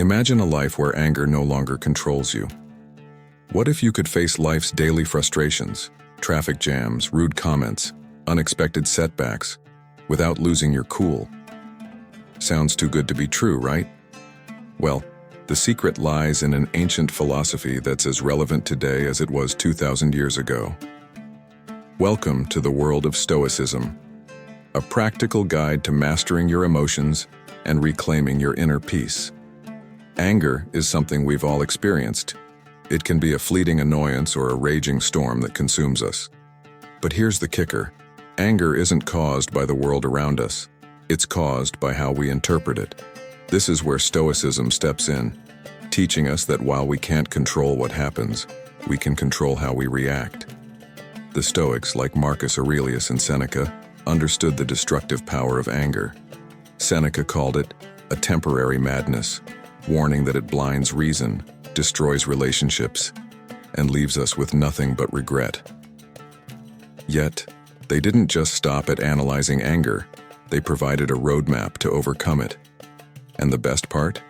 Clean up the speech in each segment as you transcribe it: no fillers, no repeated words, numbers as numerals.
Imagine a life where anger no longer controls you. What if you could face life's daily frustrations, traffic jams, rude comments, unexpected setbacks, without losing your cool? Sounds too good to be true, right? Well, the secret lies in an ancient philosophy that's as relevant today as it was 2,000 years ago. Welcome to the world of Stoicism, a practical guide to mastering your emotions and reclaiming your inner peace. Anger is something we've all experienced. It can be a fleeting annoyance or a raging storm that consumes us. But here's the kicker. Anger isn't caused by the world around us. It's caused by how we interpret it. This is where Stoicism steps in, teaching us that while we can't control what happens, we can control how we react. The Stoics, like Marcus Aurelius and Seneca, understood the destructive power of anger. Seneca called it a temporary madness, warning that it blinds reason, destroys relationships, and leaves us with nothing but regret. Yet, they didn't just stop at analyzing anger. They provided a roadmap to overcome it. And the best part?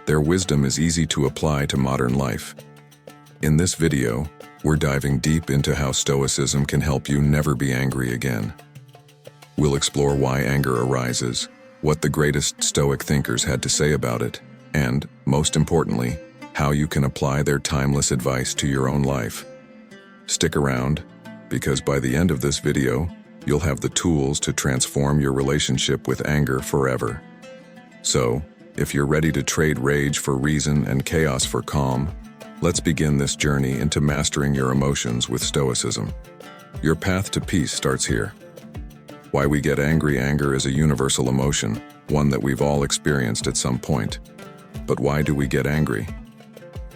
Their wisdom is easy to apply to modern life. In this video, we're diving deep into how Stoicism can help you never be angry again. We'll explore why anger arises, what the greatest Stoic thinkers had to say about it, and, most importantly, how you can apply their timeless advice to your own life. Stick around, because by the end of this video, you'll have the tools to transform your relationship with anger forever. So, if you're ready to trade rage for reason and chaos for calm, let's begin this journey into mastering your emotions with Stoicism. Your path to peace starts here. Why we get angry. Anger is a universal emotion, one that we've all experienced at some point. But why do we get angry?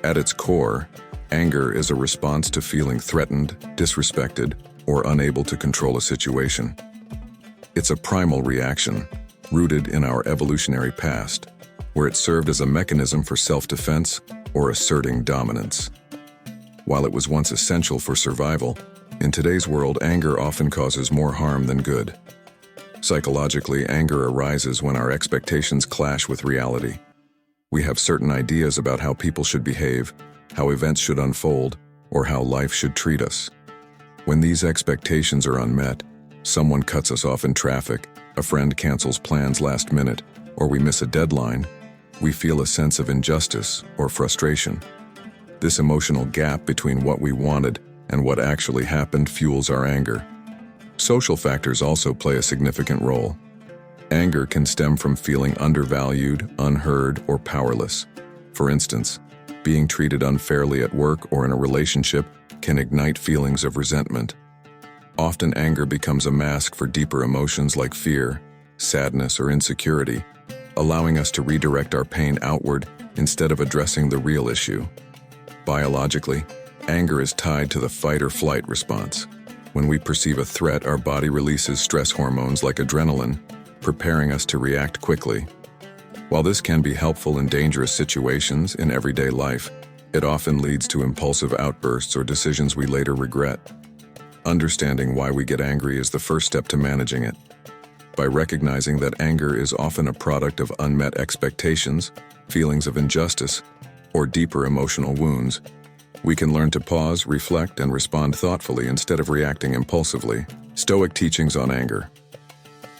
At its core, anger is a response to feeling threatened, disrespected, or unable to control a situation. It's a primal reaction, rooted in our evolutionary past, where it served as a mechanism for self-defense or asserting dominance. While it was once essential for survival, in today's world, anger often causes more harm than good. Psychologically, anger arises when our expectations clash with reality. We have certain ideas about how people should behave, how events should unfold, or how life should treat us. When these expectations are unmet, someone cuts us off in traffic, a friend cancels plans last minute, or we miss a deadline, we feel a sense of injustice or frustration. This emotional gap between what we wanted and what actually happened fuels our anger. Social factors also play a significant role. Anger can stem from feeling undervalued, unheard, or powerless. For instance, being treated unfairly at work or in a relationship can ignite feelings of resentment. Often anger becomes a mask for deeper emotions like fear, sadness, or insecurity, allowing us to redirect our pain outward instead of addressing the real issue. Biologically, anger is tied to the fight-or-flight response. When we perceive a threat, our body releases stress hormones like adrenaline, preparing us to react quickly. While this can be helpful in dangerous situations in everyday life, it often leads to impulsive outbursts or decisions we later regret. Understanding why we get angry is the first step to managing it. By recognizing that anger is often a product of unmet expectations, feelings of injustice, or deeper emotional wounds, we can learn to pause, reflect, and respond thoughtfully instead of reacting impulsively. Stoic teachings on anger.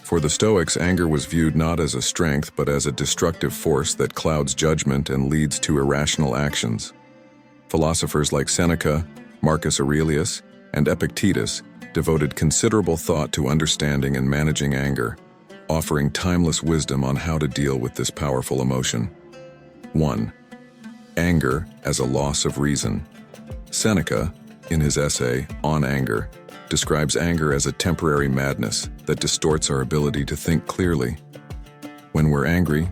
For the Stoics, anger was viewed not as a strength but as a destructive force that clouds judgment and leads to irrational actions. Philosophers like Seneca, Marcus Aurelius, and Epictetus devoted considerable thought to understanding and managing anger, offering timeless wisdom on how to deal with this powerful emotion. 1. Anger as a loss of reason. Seneca, in his essay On Anger, describes anger as a temporary madness that distorts our ability to think clearly. When we're angry,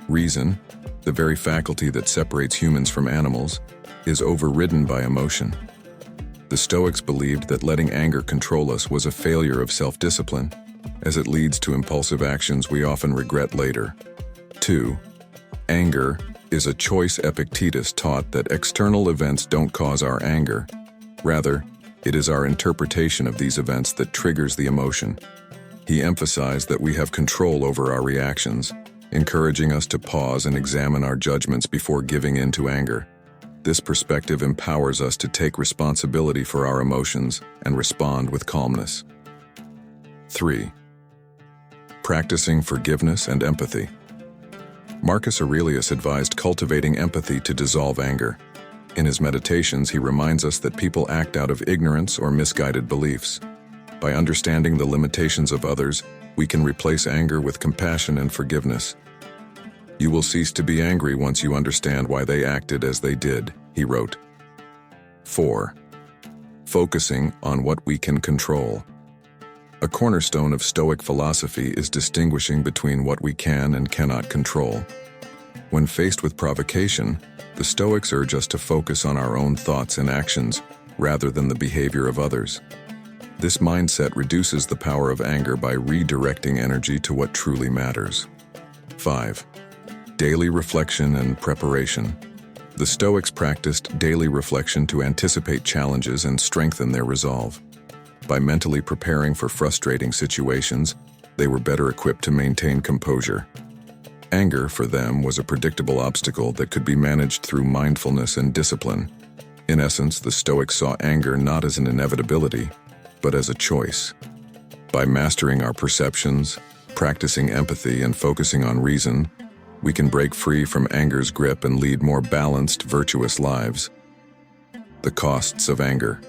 reason, the very faculty that separates humans from animals, is overridden by emotion. The Stoics believed that letting anger control us was a failure of self-discipline, as it leads to impulsive actions we often regret later. 2. Anger is a choice. Epictetus taught that external events don't cause our anger. Rather, it is our interpretation of these events that triggers the emotion. He emphasized that we have control over our reactions, encouraging us to pause and examine our judgments before giving in to anger. This perspective empowers us to take responsibility for our emotions and respond with calmness. 3. Practicing forgiveness and empathy. Marcus Aurelius advised cultivating empathy to dissolve anger. In his meditations, he reminds us that people act out of ignorance or misguided beliefs. By understanding the limitations of others, we can replace anger with compassion and forgiveness. You will cease to be angry once you understand why they acted as they did, he wrote. 4. Focusing on what we can control. A cornerstone of Stoic philosophy is distinguishing between what we can and cannot control. When faced with provocation, the Stoics urge us to focus on our own thoughts and actions rather than the behavior of others. This mindset reduces the power of anger by redirecting energy to what truly matters. 5. Daily reflection and preparation. The Stoics practiced daily reflection to anticipate challenges and strengthen their resolve. By mentally preparing for frustrating situations, they were better equipped to maintain composure. Anger, for them, was a predictable obstacle that could be managed through mindfulness and discipline. In essence, the Stoics saw anger not as an inevitability, but as a choice. By mastering our perceptions, practicing empathy, and focusing on reason, we can break free from anger's grip and lead more balanced, virtuous lives. The costs of anger.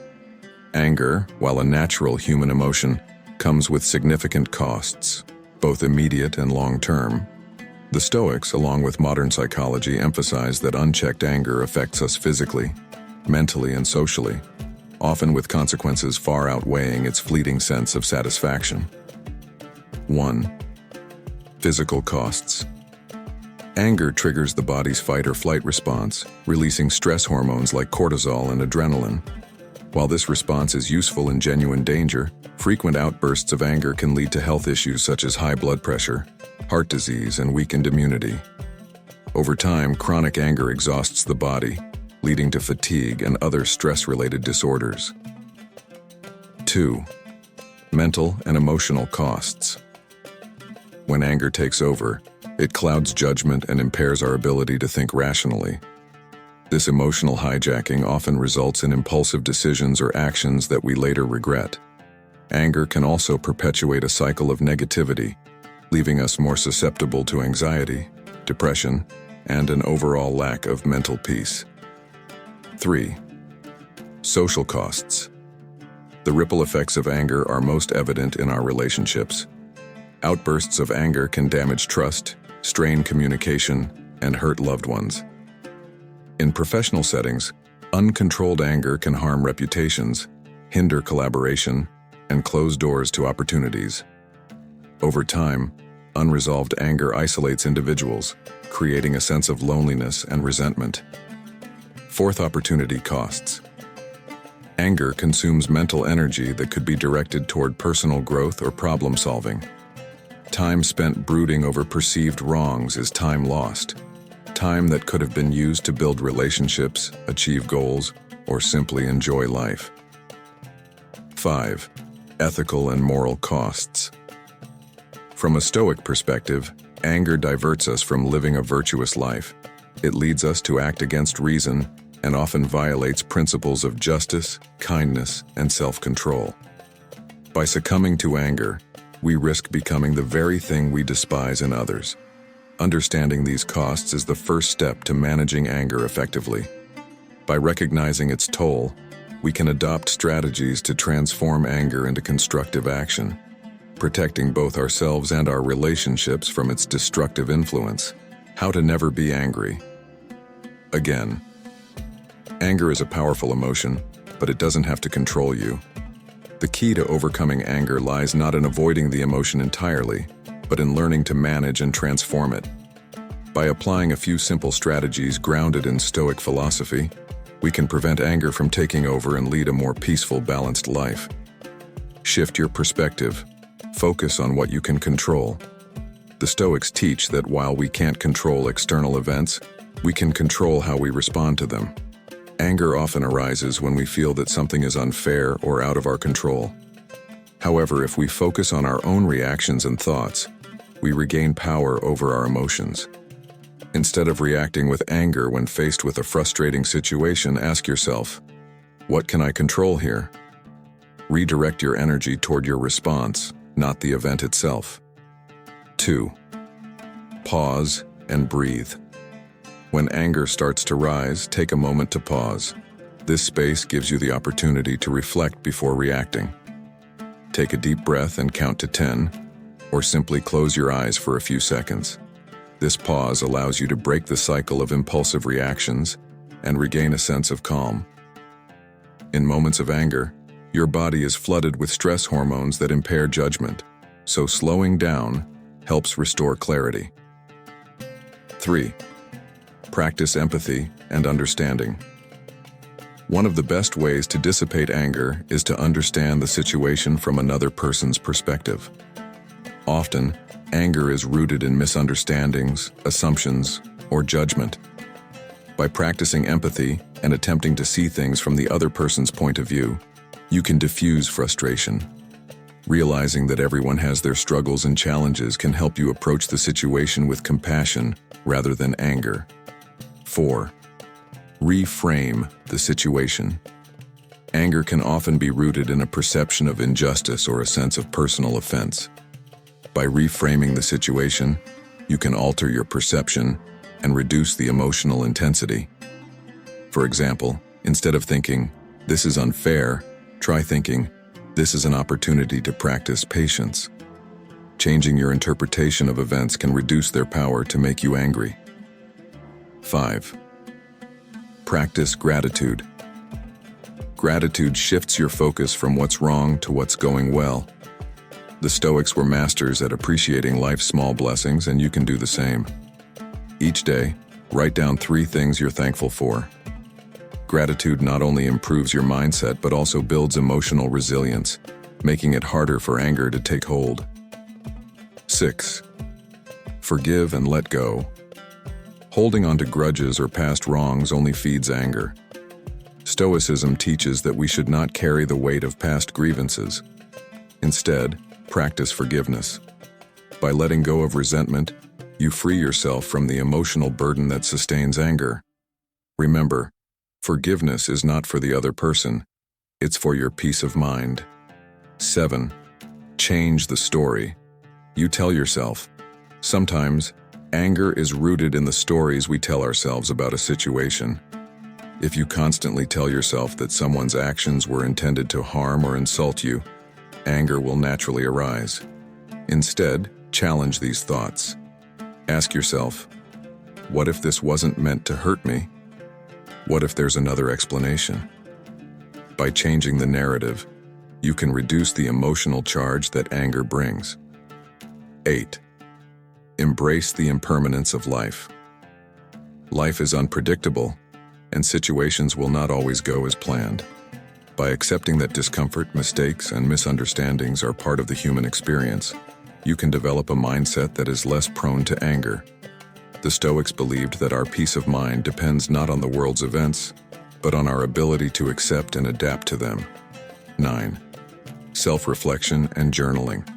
Anger, while a natural human emotion, comes with significant costs, both immediate and long-term. The Stoics, along with modern psychology, emphasize that unchecked anger affects us physically, mentally, and socially, often with consequences far outweighing its fleeting sense of satisfaction. 1. Physical costs. Anger triggers the body's fight or flight response, releasing stress hormones like cortisol and adrenaline. While this response is useful in genuine danger, frequent outbursts of anger can lead to health issues such as high blood pressure, heart disease, and weakened immunity. Over time, chronic anger exhausts the body, leading to fatigue and other stress-related disorders. 2. Mental and emotional costs. When anger takes over, it clouds judgment and impairs our ability to think rationally. This emotional hijacking often results in impulsive decisions or actions that we later regret. Anger can also perpetuate a cycle of negativity, leaving us more susceptible to anxiety, depression, and an overall lack of mental peace. 3. Social costs. The ripple effects of anger are most evident in our relationships. Outbursts of anger can damage trust, strain communication, and hurt loved ones. In professional settings, uncontrolled anger can harm reputations, hinder collaboration, and close doors to opportunities. Over time, unresolved anger isolates individuals, creating a sense of loneliness and resentment. 4th, opportunity costs. Anger consumes mental energy that could be directed toward personal growth or problem solving. Time spent brooding over perceived wrongs is time lost. Time that could have been used to build relationships, achieve goals, or simply enjoy life. 5. Ethical and moral costs. From a Stoic perspective, anger diverts us from living a virtuous life. It leads us to act against reason and often violates principles of justice, kindness, and self-control. By succumbing to anger, we risk becoming the very thing we despise in others. Understanding these costs is the first step to managing anger effectively. By recognizing its toll, we can adopt strategies to transform anger into constructive action, protecting both ourselves and our relationships from its destructive influence. How to never be angry. Again, anger is a powerful emotion, but it doesn't have to control you. The key to overcoming anger lies not in avoiding the emotion entirely, but in learning to manage and transform it. By applying a few simple strategies grounded in Stoic philosophy, we can prevent anger from taking over and lead a more peaceful, balanced life. Shift your perspective. Focus on what you can control. The Stoics teach that while we can't control external events, we can control how we respond to them. Anger often arises when we feel that something is unfair or out of our control. However, if we focus on our own reactions and thoughts, we regain power over our emotions. Instead of reacting with anger when faced with a frustrating situation, ask yourself, what can I control here? Redirect your energy toward your response, not the event itself. 2. Pause and breathe. When anger starts to rise, take a moment to pause. This space gives you the opportunity to reflect before reacting. Take a deep breath and count to 10, or simply close your eyes for a few seconds. This pause allows you to break the cycle of impulsive reactions and regain a sense of calm. In moments of anger, your body is flooded with stress hormones that impair judgment, so slowing down helps restore clarity. 3. Practice empathy and understanding. One of the best ways to dissipate anger is to understand the situation from another person's perspective. Often, anger is rooted in misunderstandings, assumptions, or judgment. By practicing empathy and attempting to see things from the other person's point of view, you can diffuse frustration. Realizing that everyone has their struggles and challenges can help you approach the situation with compassion rather than anger. 4. Reframe the situation. Anger can often be rooted in a perception of injustice or a sense of personal offense. By reframing the situation, you can alter your perception and reduce the emotional intensity. For example, instead of thinking, "This is unfair," try thinking, "This is an opportunity to practice patience." Changing your interpretation of events can reduce their power to make you angry. 5. Practice gratitude. Gratitude shifts your focus from what's wrong to what's going well. The Stoics were masters at appreciating life's small blessings, and you can do the same. Each day, write down 3 things you're thankful for. Gratitude not only improves your mindset but also builds emotional resilience, making it harder for anger to take hold. 6. Forgive and let go. Holding on to grudges or past wrongs only feeds anger. Stoicism teaches that we should not carry the weight of past grievances. Instead, practice forgiveness. By letting go of resentment, you free yourself from the emotional burden that sustains anger. Remember, forgiveness is not for the other person, it's for your peace of mind. 7. Change the story. You tell yourself. Sometimes, anger is rooted in the stories we tell ourselves about a situation. If you constantly tell yourself that someone's actions were intended to harm or insult you, anger will naturally arise. Instead, challenge these thoughts. Ask yourself, what if this wasn't meant to hurt me? What if there's another explanation? By changing the narrative, you can reduce the emotional charge that anger brings. 8. Embrace the impermanence of life. Life is unpredictable, and situations will not always go as planned. By accepting that discomfort, mistakes, and misunderstandings are part of the human experience, you can develop a mindset that is less prone to anger. The Stoics believed that our peace of mind depends not on the world's events, but on our ability to accept and adapt to them. 9. Self-reflection and journaling.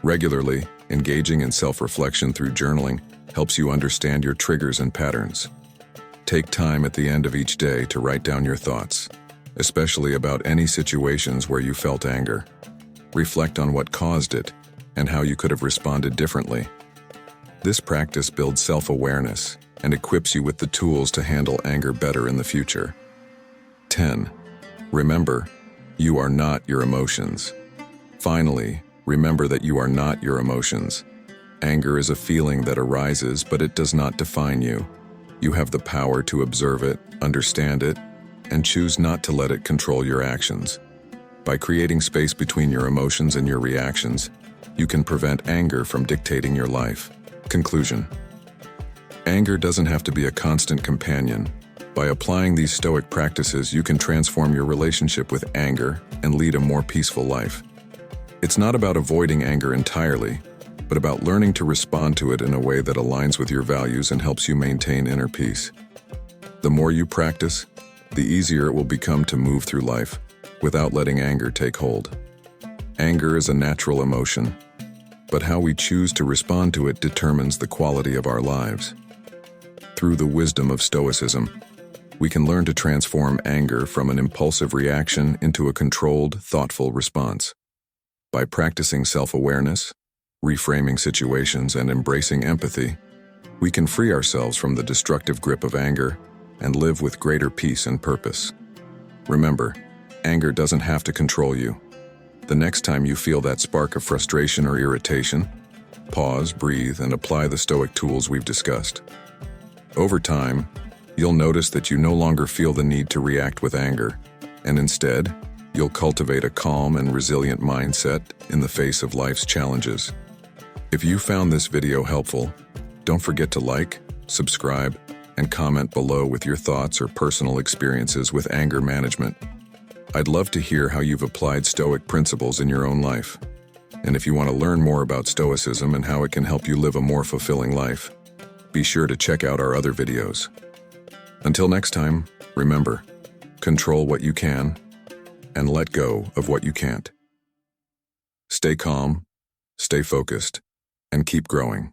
Regularly, engaging in self-reflection through journaling helps you understand your triggers and patterns. Take time at the end of each day to write down your thoughts, especially about any situations where you felt anger. Reflect on what caused it and how you could have responded differently. This practice builds self-awareness and equips you with the tools to handle anger better in the future. 10. Remember, you are not your emotions. Finally, remember that you are not your emotions. Anger is a feeling that arises, but it does not define you. You have the power to observe it, understand it, and choose not to let it control your actions. By creating space between your emotions and your reactions, you can prevent anger from dictating your life. Conclusion. Anger doesn't have to be a constant companion. By applying these Stoic practices, you can transform your relationship with anger and lead a more peaceful life. It's not about avoiding anger entirely, but about learning to respond to it in a way that aligns with your values and helps you maintain inner peace. The more you practice, the easier it will become to move through life without letting anger take hold. Anger is a natural emotion, but how we choose to respond to it determines the quality of our lives. Through the wisdom of Stoicism, we can learn to transform anger from an impulsive reaction into a controlled, thoughtful response. By practicing self-awareness, reframing situations, and embracing empathy, we can free ourselves from the destructive grip of anger and live with greater peace and purpose. Remember, anger doesn't have to control you. The next time you feel that spark of frustration or irritation, pause, breathe, and apply the Stoic tools we've discussed. Over time, you'll notice that you no longer feel the need to react with anger, and instead, you'll cultivate a calm and resilient mindset in the face of life's challenges. If you found this video helpful, don't forget to like, subscribe, and comment below with your thoughts or personal experiences with anger management. I'd love to hear how you've applied Stoic principles in your own life. And if you want to learn more about Stoicism and how it can help you live a more fulfilling life, be sure to check out our other videos. Until next time, remember, control what you can and let go of what you can't. Stay calm, stay focused, and keep growing.